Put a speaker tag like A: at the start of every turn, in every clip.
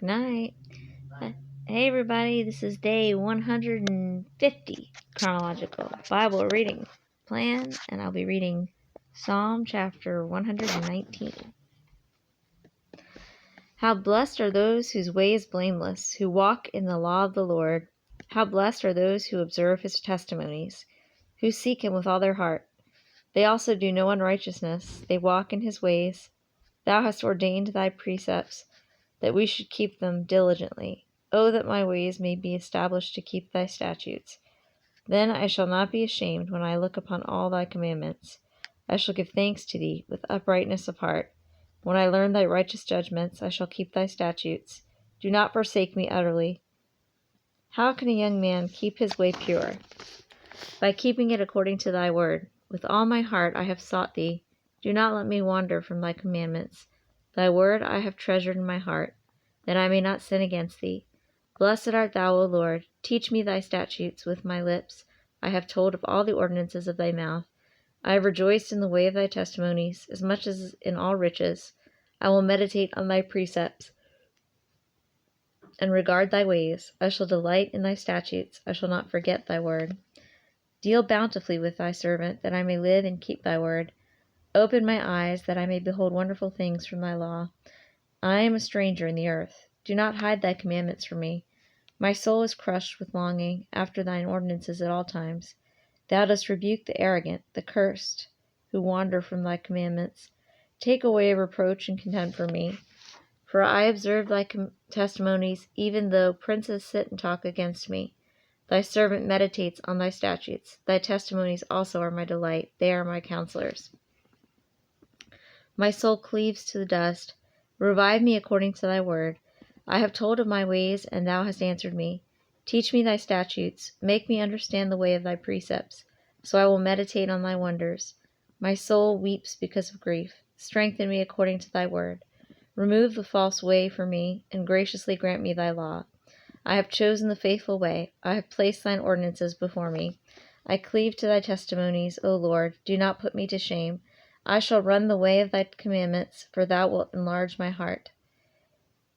A: Good night. Hey everybody, this is day 150 Chronological Bible reading plan, and I'll be reading Psalm chapter 119. How blessed are those whose way is blameless, who walk in the law of the Lord. How blessed are those who observe his testimonies, who seek him with all their heart. They also do no unrighteousness, they walk in his ways. Thou hast ordained thy precepts, that we should keep them diligently. Oh, that my ways may be established to keep thy statutes. Then I shall not be ashamed when I look upon all thy commandments. I shall give thanks to thee with uprightness of heart. When I learn thy righteous judgments, I shall keep thy statutes. Do not forsake me utterly. How can a young man keep his way pure? By keeping it according to thy word. With all my heart I have sought thee. Do not let me wander from thy commandments. Thy word I have treasured in my heart, that I may not sin against thee. Blessed art thou, O Lord. Teach me thy statutes with my lips. I have told of all the ordinances of thy mouth. I have rejoiced in the way of thy testimonies, as much as in all riches. I will meditate on thy precepts, and regard thy ways. I shall delight in thy statutes. I shall not forget thy word. Deal bountifully with thy servant, that I may live and keep thy word. Open my eyes, that I may behold wonderful things from thy law. I am a stranger in the earth. Do not hide thy commandments from me. My soul is crushed with longing after thine ordinances at all times. Thou dost rebuke the arrogant, the cursed, who wander from thy commandments. Take away reproach and contempt from me. For I observe thy testimonies, even though princes sit and talk against me. Thy servant meditates on thy statutes. Thy testimonies also are my delight. They are my counselors. My soul cleaves to the dust. Revive me according to thy word. I have told of my ways, and thou hast answered me. Teach me thy statutes. Make me understand the way of thy precepts, so I will meditate on thy wonders. My soul weeps because of grief. Strengthen me according to thy word. Remove the false way from me, and graciously grant me thy law. I have chosen the faithful way. I have placed thine ordinances before me. I cleave to thy testimonies, O Lord. Do not put me to shame. I shall run the way of thy commandments, for thou wilt enlarge my heart.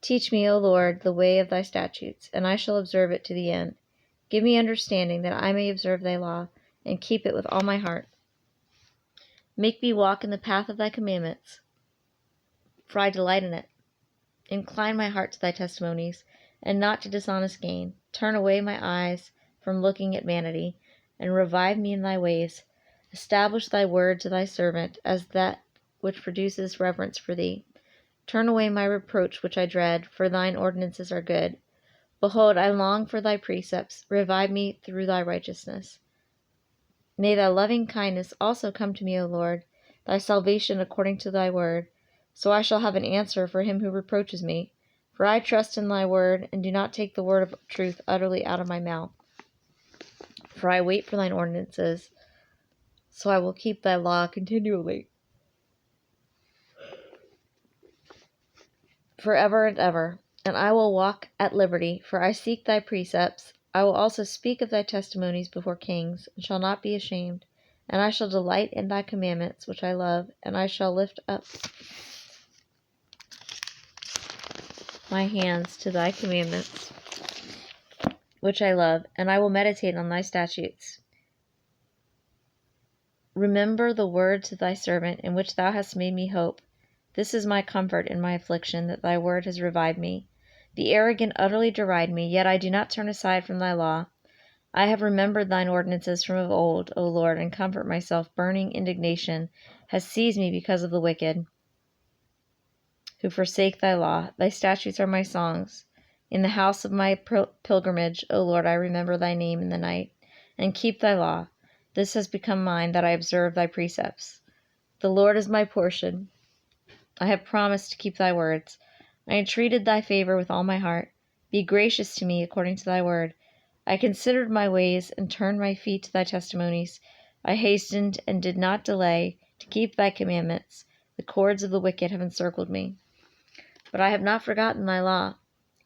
A: Teach me, O Lord, the way of thy statutes, and I shall observe it to the end. Give me understanding, that I may observe thy law, and keep it with all my heart. Make me walk in the path of thy commandments, for I delight in it. Incline my heart to thy testimonies, and not to dishonest gain. Turn away my eyes from looking at vanity, and revive me in thy ways. Establish thy word to thy servant as that which produces reverence for thee. Turn away my reproach which I dread, for thine ordinances are good. Behold, I long for thy precepts. Revive me through thy righteousness. May thy loving kindness also come to me, O Lord, thy salvation according to thy word. So I shall have an answer for him who reproaches me. For I trust in thy word, and do not take the word of truth utterly out of my mouth. For I wait for thine ordinances, so I will keep thy law continually, forever and ever. And I will walk at liberty, for I seek thy precepts. I will also speak of thy testimonies before kings, and shall not be ashamed. And I shall delight in thy commandments, which I love, and I shall lift up my hands to thy commandments, which I love, and I will meditate on thy statutes. Remember the words of thy servant, in which thou hast made me hope. This is my comfort in my affliction, that thy word has revived me. The arrogant utterly deride me, yet I do not turn aside from thy law. I have remembered thine ordinances from of old, O Lord, and comfort myself. Burning indignation has seized me because of the wicked, who forsake thy law. Thy statutes are my songs. In the house of my pilgrimage, O Lord, I remember thy name in the night, and keep thy law. This has become mine, that I observe thy precepts. The Lord is my portion. I have promised to keep thy words. I entreated thy favor with all my heart. Be gracious to me according to thy word. I considered my ways, and turned my feet to thy testimonies. I hastened and did not delay to keep thy commandments. The cords of the wicked have encircled me, but I have not forgotten thy law.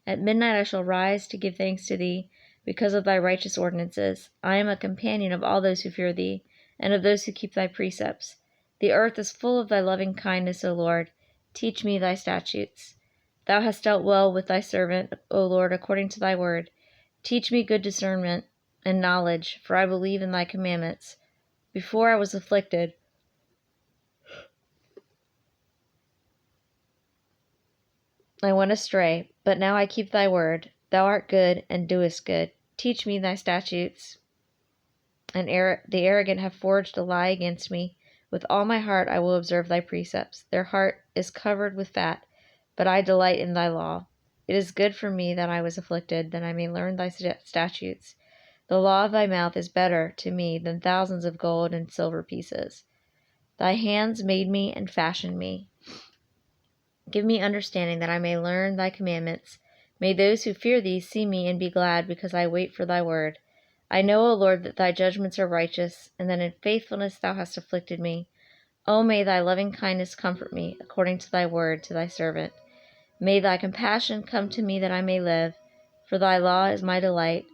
A: At midnight I shall rise to give thanks to thee, because of thy righteous ordinances. I am a companion of all those who fear thee, and of those who keep thy precepts. The earth is full of thy loving kindness, O Lord. Teach me thy statutes. Thou hast dealt well with thy servant, O Lord, according to thy word. Teach me good discernment and knowledge, for I believe in thy commandments. Before I was afflicted, I went astray, but now I keep thy word. Thou art good and doest good. Teach me thy statutes. And the arrogant have forged a lie against me. With all my heart I will observe thy precepts. Their heart is covered with fat, but I delight in thy law. It is good for me that I was afflicted, that I may learn thy statutes. The law of thy mouth is better to me than thousands of gold and silver pieces. Thy hands made me and fashioned me. Give me understanding that I may learn thy commandments. May those who fear thee see me and be glad, because I wait for thy word. I know, O Lord, that thy judgments are righteous, and that in faithfulness thou hast afflicted me. O may thy loving kindness comfort me, according to thy word to thy servant. May thy compassion come to me that I may live, for thy law is my delight.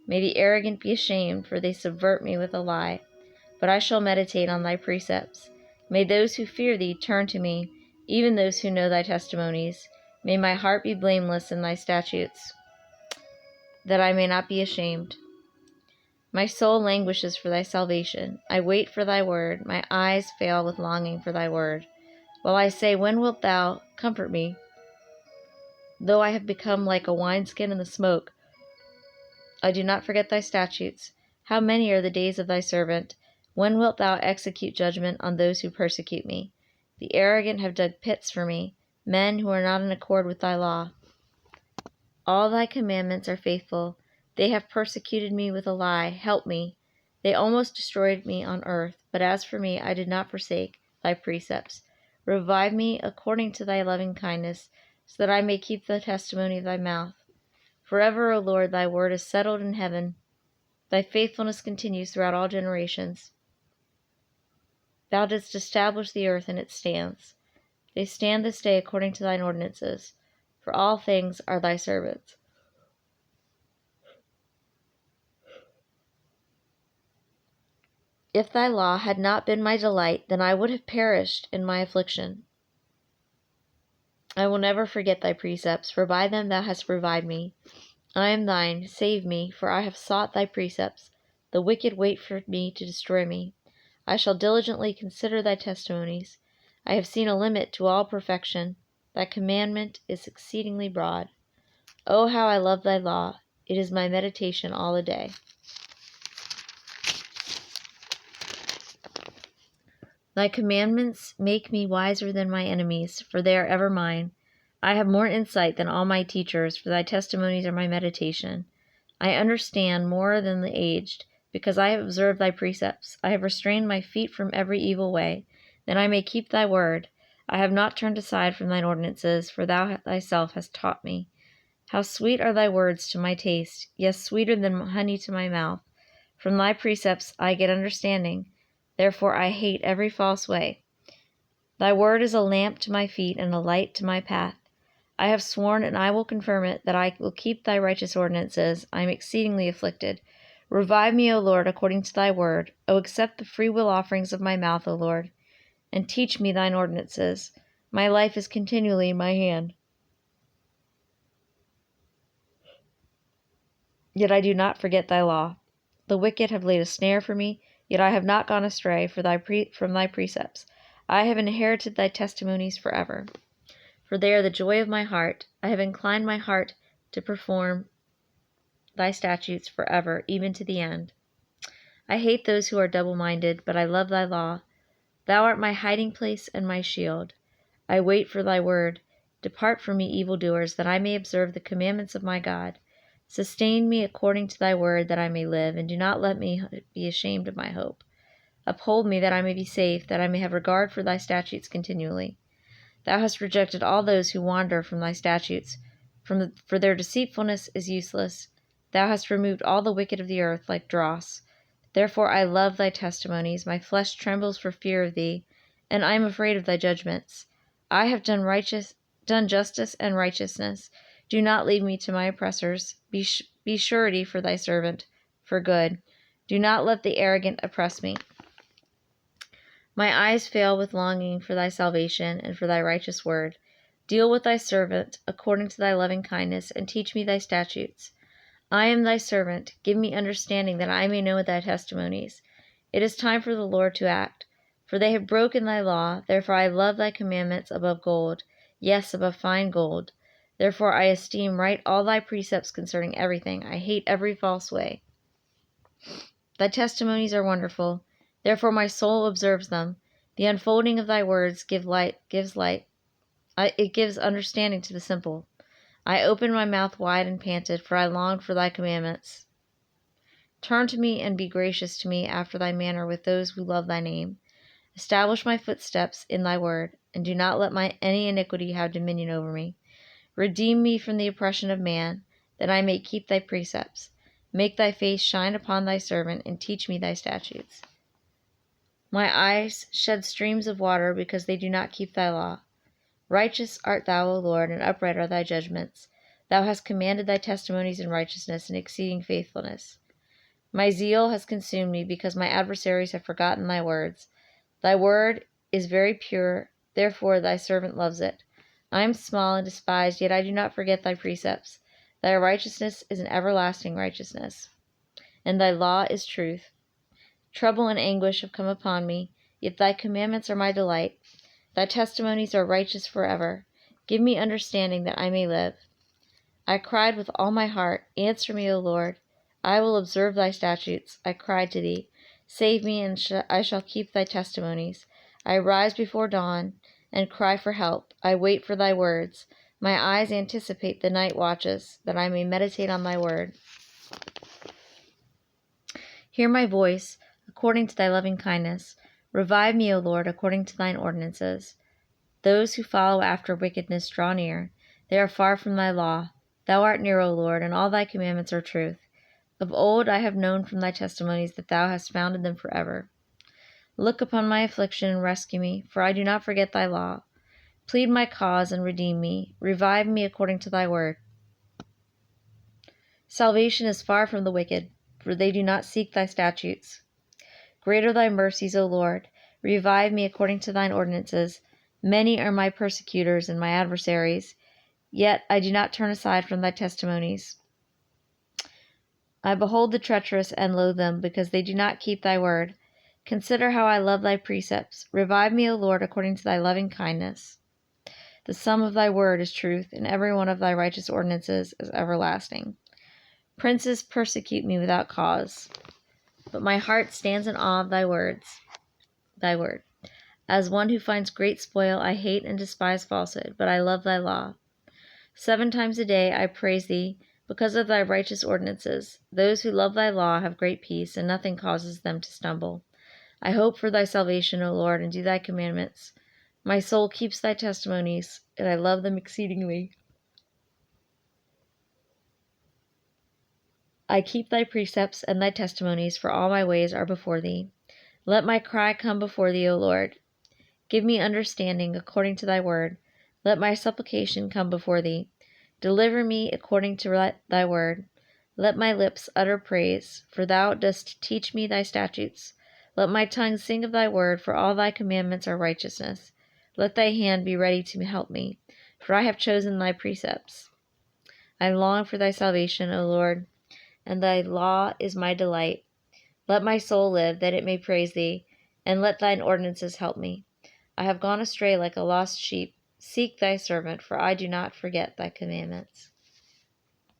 A: May the arrogant be ashamed, for they subvert me with a lie. But I shall meditate on thy precepts. May those who fear thee turn to me, even those who know thy testimonies. May my heart be blameless in thy statutes, that I may not be ashamed. My soul languishes for thy salvation. I wait for thy word. My eyes fail with longing for thy word. While I say, when wilt thou comfort me? Though I have become like a wineskin in the smoke, I do not forget thy statutes. How many are the days of thy servant? When wilt thou execute judgment on those who persecute me? The arrogant have dug pits for me, men who are not in accord with thy law. All thy commandments are faithful. They have persecuted me with a lie. Help me. They almost destroyed me on earth, but as for me, I did not forsake thy precepts. Revive me according to thy loving kindness, so that I may keep the testimony of thy mouth. Forever, O Lord, thy word is settled in heaven. Thy faithfulness continues throughout all generations. Thou didst establish the earth, and it stands. They stand this day according to thine ordinances, for all things are thy servants. If thy law had not been my delight, then I would have perished in my affliction. I will never forget thy precepts, for by them thou hast revived me. I am thine, save me, for I have sought thy precepts. The wicked wait for me to destroy me. I shall diligently consider thy testimonies. I have seen a limit to all perfection. Thy commandment is exceedingly broad. Oh, how I love thy law! It is my meditation all the day. Thy commandments make me wiser than my enemies, for they are ever mine. I have more insight than all my teachers, for thy testimonies are my meditation. I understand more than the aged, because I have observed thy precepts. I have restrained my feet from every evil way, that I may keep thy word. I have not turned aside from thine ordinances, for thou thyself hast taught me. How sweet are thy words to my taste, yes, sweeter than honey to my mouth. From thy precepts I get understanding. Therefore I hate every false way. Thy word is a lamp to my feet and a light to my path. I have sworn, and I will confirm it, that I will keep thy righteous ordinances. I am exceedingly afflicted. Revive me, O Lord, according to thy word. O accept the freewill offerings of my mouth, O Lord, and teach me thine ordinances. My life is continually in my hand. Yet I do not forget thy law. The wicked have laid a snare for me, yet I have not gone astray from thy precepts. I have inherited thy testimonies forever, for they are the joy of my heart. I have inclined my heart to perform thy statutes forever, even to the end. I hate those who are double-minded, but I love thy law. Thou art my hiding place and my shield. I wait for thy word. Depart from me, evildoers, that I may observe the commandments of my God. Sustain me according to thy word, that I may live, and do not let me be ashamed of my hope. Uphold me, that I may be safe, that I may have regard for thy statutes continually. Thou hast rejected all those who wander from thy statutes, for their deceitfulness is useless. Thou hast removed all the wicked of the earth like dross. Therefore I love thy testimonies. My flesh trembles for fear of thee, and I am afraid of thy judgments. I have done justice and righteousness. Do not leave me to my oppressors. Be surety for thy servant, for good. Do not let the arrogant oppress me. My eyes fail with longing for thy salvation and for thy righteous word. Deal with thy servant according to thy loving kindness, and teach me thy statutes. I am thy servant. Give me understanding that I may know thy testimonies. It is time for the Lord to act, for they have broken thy law. Therefore I love thy commandments above gold, yes, above fine gold. Therefore I esteem right all thy precepts concerning everything. I hate every false way. Thy testimonies are wonderful. Therefore my soul observes them. The unfolding of thy words gives light. It gives understanding to the simple. I opened my mouth wide and panted, for I longed for thy commandments. Turn to me and be gracious to me after thy manner with those who love thy name. Establish my footsteps in thy word, and do not let any iniquity have dominion over me. Redeem me from the oppression of man, that I may keep thy precepts. Make thy face shine upon thy servant, and teach me thy statutes. My eyes shed streams of water because they do not keep thy law. Righteous art thou, O Lord, and upright are thy judgments. Thou hast commanded thy testimonies in righteousness and exceeding faithfulness. My zeal has consumed me because my adversaries have forgotten thy words. Thy word is very pure, therefore thy servant loves it. I am small and despised, yet I do not forget thy precepts. Thy righteousness is an everlasting righteousness, and thy law is truth. Trouble and anguish have come upon me, yet thy commandments are my delight. Thy testimonies are righteous forever. Give me understanding that I may live. I cried with all my heart, answer me, O Lord. I will observe thy statutes. I cried to thee, save me, and I shall keep thy testimonies. I rise before dawn and cry for help. I wait for thy words. My eyes anticipate the night watches, that I may meditate on thy word. Hear my voice, according to thy loving kindness. Revive me, O Lord, according to thine ordinances. Those who follow after wickedness draw near. They are far from thy law. Thou art near, O Lord, and all thy commandments are truth. Of old I have known from thy testimonies that thou hast founded them forever. Look upon my affliction and rescue me, for I do not forget thy law. Plead my cause and redeem me. Revive me according to thy word. Salvation is far from the wicked, for they do not seek thy statutes. Great are thy mercies, O Lord. Revive me according to thine ordinances. Many are my persecutors and my adversaries, yet I do not turn aside from thy testimonies. I behold the treacherous and loathe them, because they do not keep thy word. Consider how I love thy precepts. Revive me, O Lord, according to thy loving kindness. The sum of thy word is truth, and every one of thy righteous ordinances is everlasting. Princes persecute me without cause, but my heart stands in awe of thy word. As one who finds great spoil, I hate and despise falsehood, but I love thy law. 7 times a day I praise thee, because of thy righteous ordinances. Those who love thy law have great peace, and nothing causes them to stumble. I hope for thy salvation, O Lord, and do thy commandments. My soul keeps thy testimonies, and I love them exceedingly. I keep thy precepts and thy testimonies, for all my ways are before thee. Let my cry come before thee, O Lord. Give me understanding according to thy word. Let my supplication come before thee. Deliver me according to thy word. Let my lips utter praise, for thou dost teach me thy statutes. Let my tongue sing of thy word, for all thy commandments are righteousness. Let thy hand be ready to help me, for I have chosen thy precepts. I long for thy salvation, O Lord, and thy law is my delight. Let my soul live, that it may praise thee, and let thine ordinances help me. I have gone astray like a lost sheep. Seek thy servant, for I do not forget thy commandments.